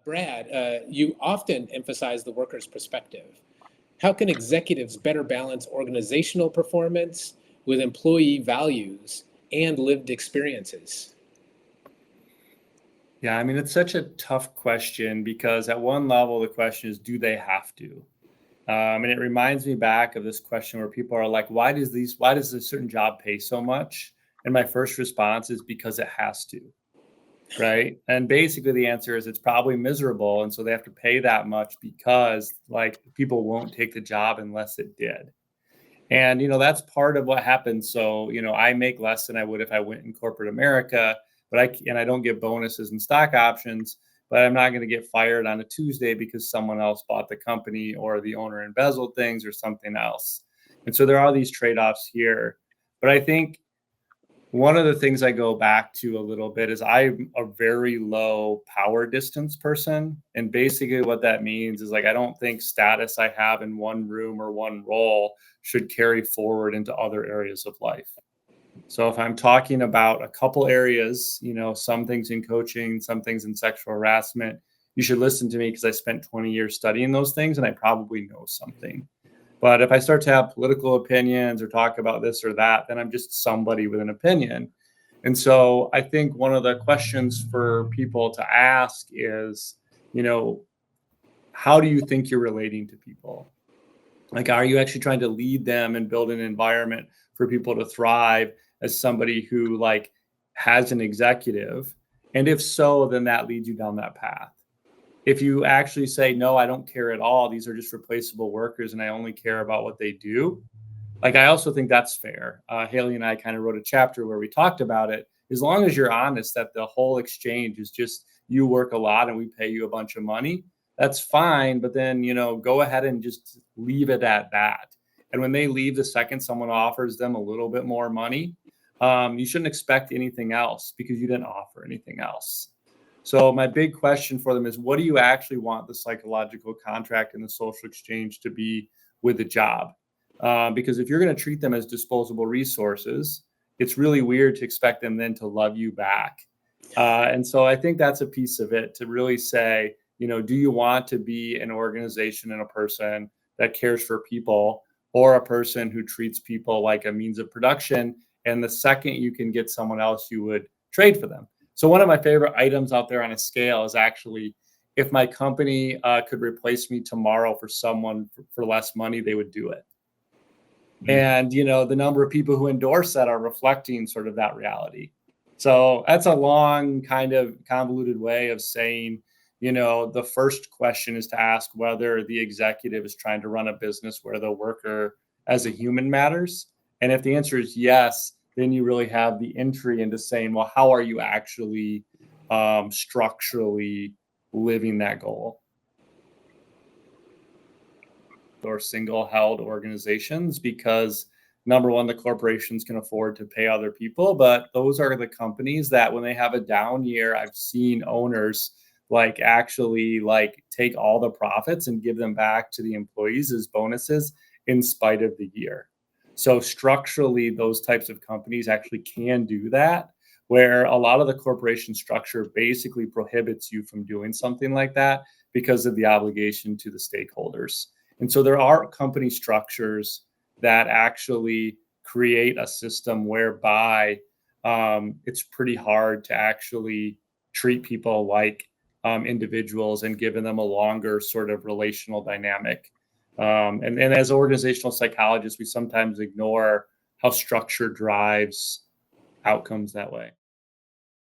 Brad, you often emphasize the worker's perspective. How can executives better balance organizational performance with employee values and lived experiences? Yeah, I mean, it's such a tough question because at one level, the question is, do they have to? And it reminds me back of this question where people are like, why does a certain job pay so much? And my first response is because it has to, right? And basically the answer is it's probably miserable. And so they have to pay that much because like people won't take the job unless it did. And, that's part of what happens. So, I make less than I would if I went in corporate America, and I don't get bonuses and stock options, but I'm not going to get fired on a Tuesday because someone else bought the company or the owner embezzled things or something else. And so there are these trade-offs here. But I think one of the things I go back to a little bit is I'm a very low power distance person. And basically what that means is like, I don't think status I have in one room or one role should carry forward into other areas of life. So if I'm talking about a couple areas, some things in coaching, some things in sexual harassment, you should listen to me because I spent 20 years studying those things and I probably know something. But if I start to have political opinions or talk about this or that, then I'm just somebody with an opinion. And so I think one of the questions for people to ask is, how do you think you're relating to people? Like, are you actually trying to lead them and build an environment for people to thrive as somebody who like has an executive? And if so, then that leads you down that path. If you actually say, no, I don't care at all, these are just replaceable workers and I only care about what they do, like, I also think that's fair. Haley and I kind of wrote a chapter where we talked about it. As long as you're honest that the whole exchange is just you work a lot and we pay you a bunch of money, that's fine. But then, go ahead and just leave it at that. And when they leave the second someone offers them a little bit more money, you shouldn't expect anything else because you didn't offer anything else. So my big question for them is, what do you actually want the psychological contract and the social exchange to be with the job? Because if you're going to treat them as disposable resources, it's really weird to expect them then to love you back. And so I think that's a piece of it to really say, do you want to be an organization and a person that cares for people or a person who treats people like a means of production? And the second you can get someone else, you would trade for them. So one of my favorite items out there on a scale is actually if my company could replace me tomorrow for someone for less money, they would do it. And, the number of people who endorse that are reflecting sort of that reality. So that's a long kind of convoluted way of saying, the first question is to ask whether the executive is trying to run a business where the worker as a human matters. And if the answer is yes, then you really have the entry into saying, well, how are you actually structurally living that goal? Or single held organizations, because number one, the corporations can afford to pay other people, but those are the companies that when they have a down year, I've seen owners like actually like take all the profits and give them back to the employees as bonuses in spite of the year. So structurally, those types of companies actually can do that, where a lot of the corporation structure basically prohibits you from doing something like that because of the obligation to the stakeholders. And so there are company structures that actually create a system whereby it's pretty hard to actually treat people like individuals and giving them a longer sort of relational dynamic. And as organizational psychologists, we sometimes ignore how structure drives outcomes that way.